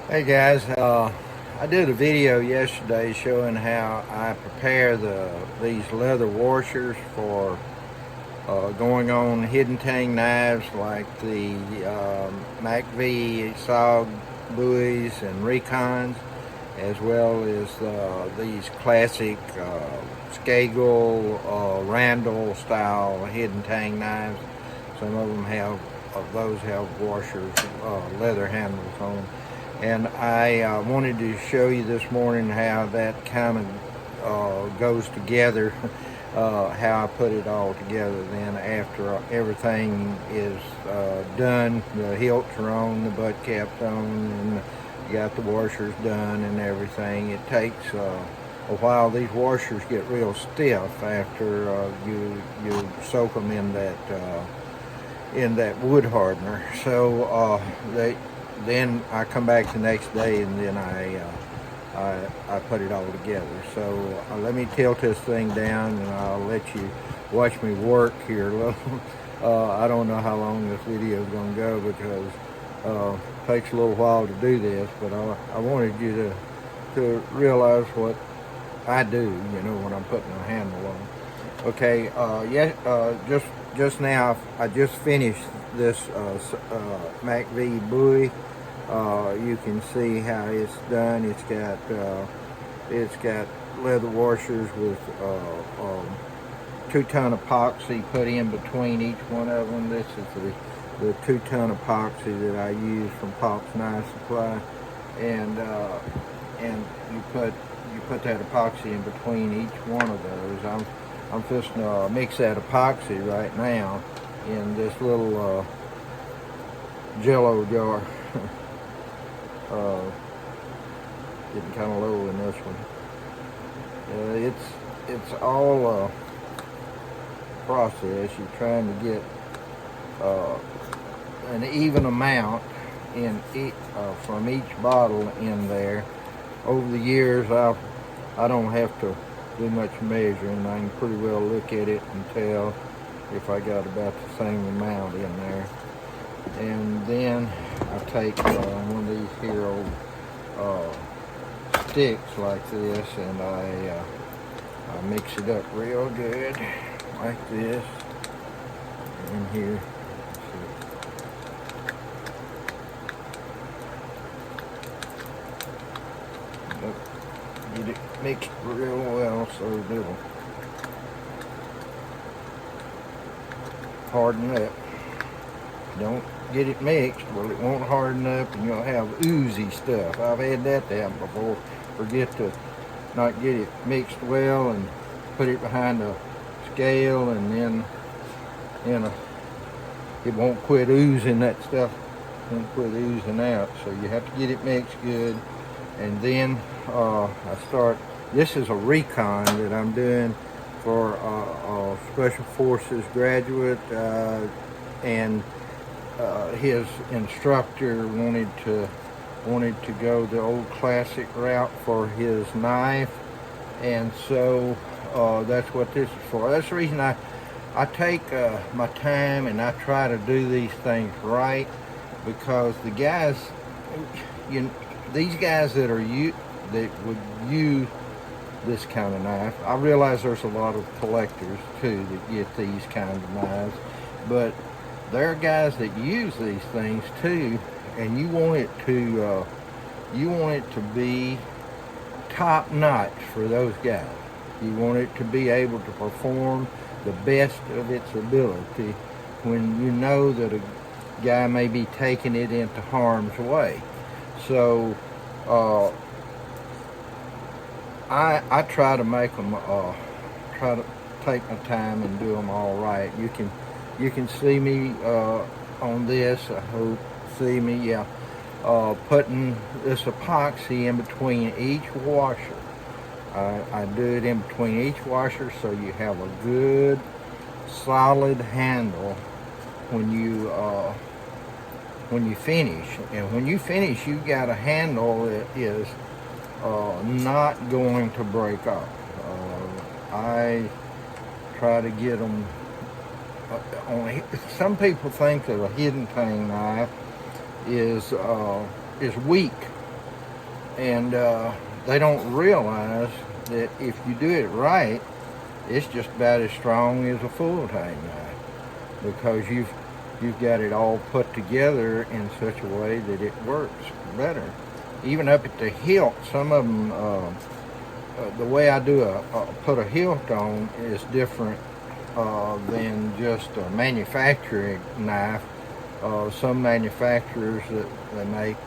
Hey guys, I did a video yesterday showing how I prepare these leather washers for going on hidden tang knives like the MACV SOG buoys and recons, as well as these classic Skagel, Randall style hidden tang knives. Some of them have, those have washers, leather handles on them. And I wanted to show you this morning how that kind of goes together, how I put it all together. Then after everything is done, the hilts are on, the butt cap's on, and you got the washers done and everything. It takes a while. These washers get real stiff after you soak them in that wood hardener. So then I come back the next day and then I put it all together. So let me tilt this thing down and I'll let you watch me work here a little. I don't know how long this video is going to go because it takes a little while to do this, but I wanted you to realize what I do, when I'm putting a handle on. Okay, just now I just finished this MACV buoy. You can see how it's done. It's got leather washers with 2-ton epoxy put in between each one of them. This is the 2-ton epoxy that I use from Pop's Knife Supply, and you put that epoxy in between each one of those. I'm just mix that epoxy right now in this little Jello jar. Getting kind of low in this one. It's all a process. You're trying to get an even amount from each bottle in there. Over the years, I don't have to do much measuring. I can pretty well look at it and tell if I got about the same amount in there. And then I take one of these here old sticks like this, and I mix it up real good like this in here. Get it mixed real well so it'll harden up. Don't get it mixed, well, it won't harden up and you'll have oozy stuff. I've had that happen before. Forget to not get it mixed well and put it behind a scale, and then it won't quit oozing. That stuff won't quit oozing out. So you have to get it mixed good. And then this is a recon that I'm doing for a Special Forces graduate, and his instructor wanted to go the old classic route for his knife, and so that's what this is for. That's the reason I take my time and I try to do these things right, because the guys, these guys that would use this kind of knife, I realize there's a lot of collectors too that get these kinds of knives, but there are guys that use these things too, and you want it to be top notch for those guys. You want it to be able to perform the best of its ability when you know that a guy may be taking it into harm's way. So I try to make them, try to take my time and do them all right. You can see me on this, I hope, see me, yeah, putting this epoxy in between each washer. I do it in between each washer so you have a good solid handle when you finish. And when you finish, you got a handle that is not going to break off. I try to get them some people think that a hidden tang knife is weak And they don't realize that if you do it right, it's just about as strong as a full tang knife, because you've got it all put together in such a way that it works better. Even up at the hilt, some of them, the way I do put a hilt on is different than just a manufacturing knife. Some manufacturers that they make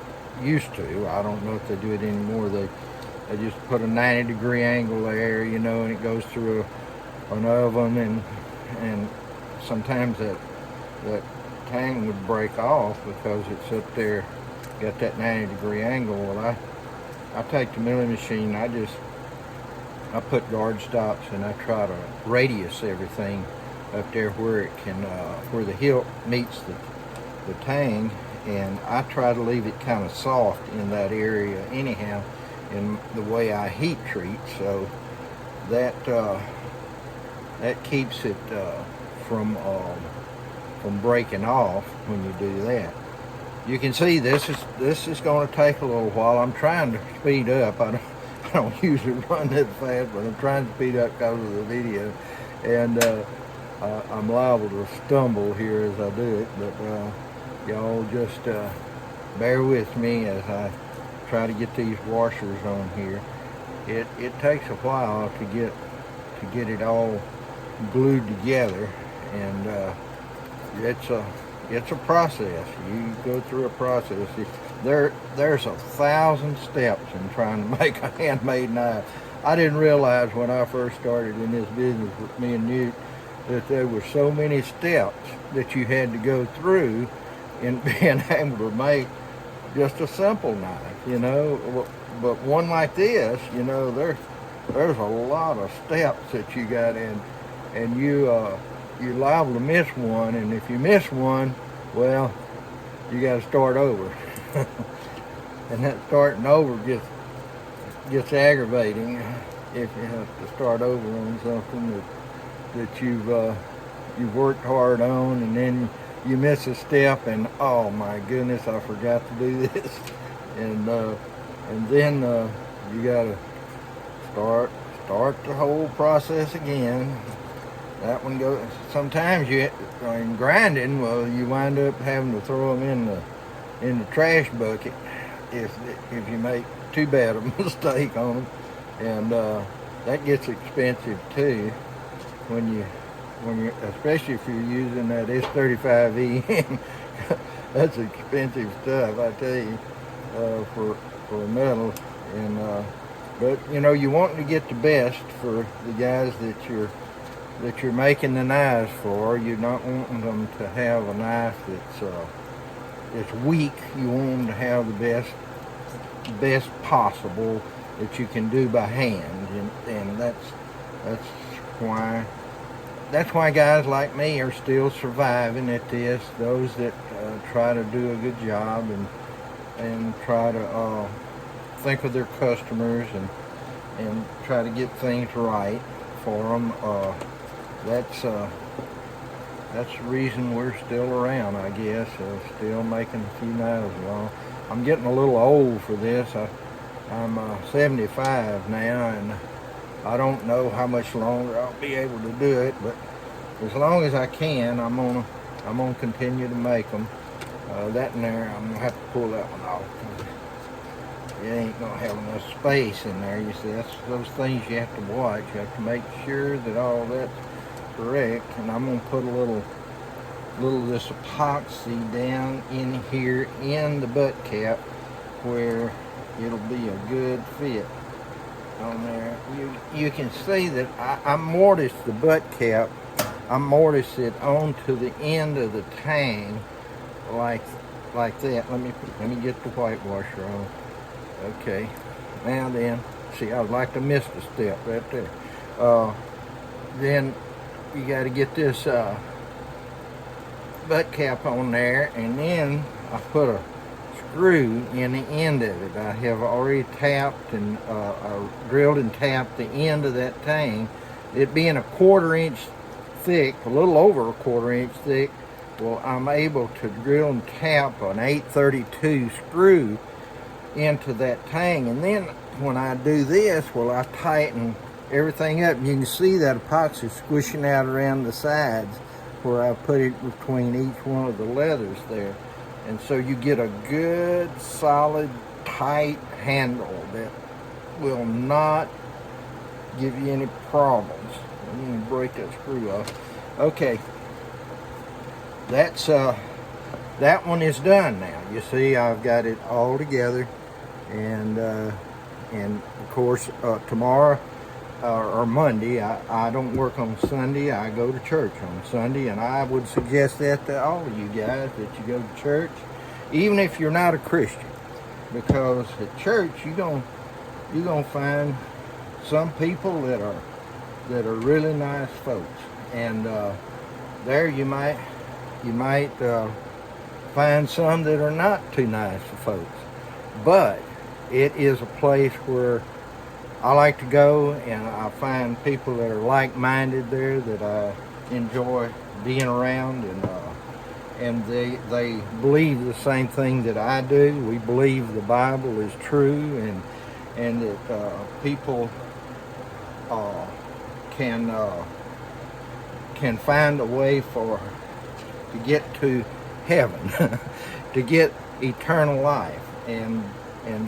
used to, I don't know if they do it anymore, they just put a 90-degree angle there, you know, and it goes through an oven, and sometimes that tang would break off because it's up there, got that 90-degree angle. Well, I take the milling machine, I put guard stops, and I try to radius everything up there where it can, where the hilt meets the tang, and I try to leave it kind of soft in that area anyhow in the way I heat treat, so that that keeps it from breaking off when you do that. You can see this is going to take a little while. I'm trying to speed up. I don't usually run that fast, but I'm trying to speed up because of the video, and I'm liable to stumble here as I do it, but y'all just bear with me as I try to get these washers on here. It takes a while to get it all glued together, and it's a process. You go through a process. There's 1,000 steps in trying to make a handmade knife. I didn't realize when I first started in this business with me and Newt that there were so many steps that you had to go through in being able to make just a simple knife, you know. But one like this, you know, there's a lot of steps that you got in, and you're liable to miss one, and if you miss one, well, you got to start over. And that starting over gets aggravating if you have to start over on something that you've worked hard on, and then you miss a step, and oh my goodness, I forgot to do this, and then you got to start the whole process again. That one goes. Sometimes in grinding, well, you wind up having to throw them in the trash bucket if you make too bad a mistake on them, and that gets expensive too when you especially if you're using that S35E. That's expensive stuff, I tell you, for metal. And but you know, you want to get the best for the guys that you're making the knives for. You're not wanting them to have a knife that's weak. You want them to have the best possible that you can do by hand, and that's why guys like me are still surviving at this. Those that try to do a good job and try to think of their customers and try to get things right for them. That's the reason we're still around, I guess, still making a few knives along. I'm getting a little old for this. I'm 75 now, and I don't know how much longer I'll be able to do it, but as long as I can, I'm gonna continue to make them. That in there, I'm gonna have to pull that one off. It ain't gonna have enough space in there. You see, that's those things you have to watch. You have to make sure that all that's correct. And I'm gonna put a little of this epoxy down in here in the butt cap where it'll be a good fit on there. You can see that I mortised the butt cap. I mortised it onto the end of the tang like that. Let me get the whitewasher on. Okay, now then, see, I would like to miss the step right there. Then you got to get this butt cap on there, and then I put a screw in the end of it. I have already tapped and drilled and tapped the end of that tang. It being a 1/4 inch thick, a little over a 1/4 inch thick, well, I'm able to drill and tap an 832 screw into that tang. And then when I do this, well, I tighten everything up. You can see that epoxy squishing out around the sides where I put it between each one of the leathers there. And so you get a good, solid, tight handle that will not give you any problems. Let me break that screw off. Okay, that's that one is done now. You see, I've got it all together, and of course tomorrow or Monday, I don't work on Sunday. I go to church on Sunday, and I would suggest that to all of you guys, that you go to church, even if you're not a Christian, because at church you're gonna find some people that are really nice folks, and there you might find some that are not too nice folks. But it is a place where I like to go, and I find people that are like-minded there that I enjoy being around, and they believe the same thing that I do. We believe the Bible is true, and that people can find a way to get to heaven, to get eternal life, and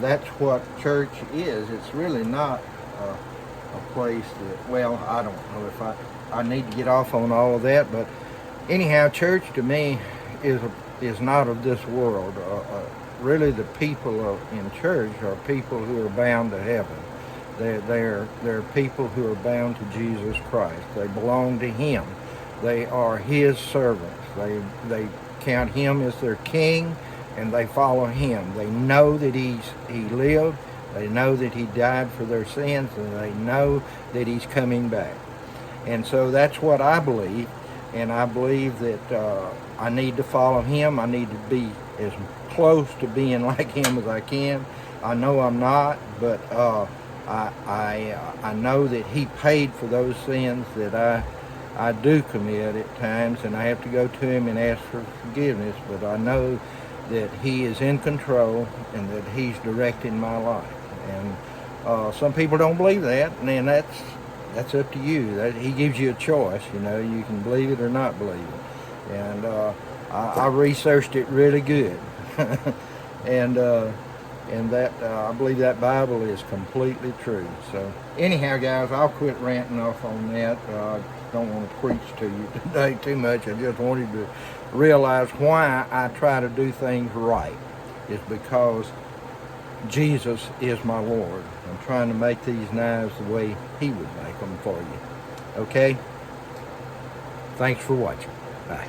that's what church is. It's really not a place that, well, I don't know if I need to get off on all of that, but anyhow, church to me is not of this world. Really, the people in church are people who are bound to heaven. They're people who are bound to Jesus Christ. They belong to Him. They are His servants. They count Him as their king, and they follow Him. They know that He lived. They know that He died for their sins, and they know that He's coming back. And so that's what I believe, and I believe that I need to follow Him. I need to be as close to being like Him as I can. I know I'm not, but I know that He paid for those sins that I do commit at times, and I have to go to Him and ask for forgiveness, but I know that He is in control and that He's directing my life. And some people don't believe that, and then that's up to you. He gives you a choice. You can believe it or not believe it. And I researched it really good, and that I believe that Bible is completely true. So anyhow, guys, I'll quit ranting off on that. I don't want to preach to you today too much. I just wanted to realize why I try to do things right. It's because Jesus is my Lord. I'm trying to make these knives the way He would make them for you. Okay? Thanks for watching. Bye.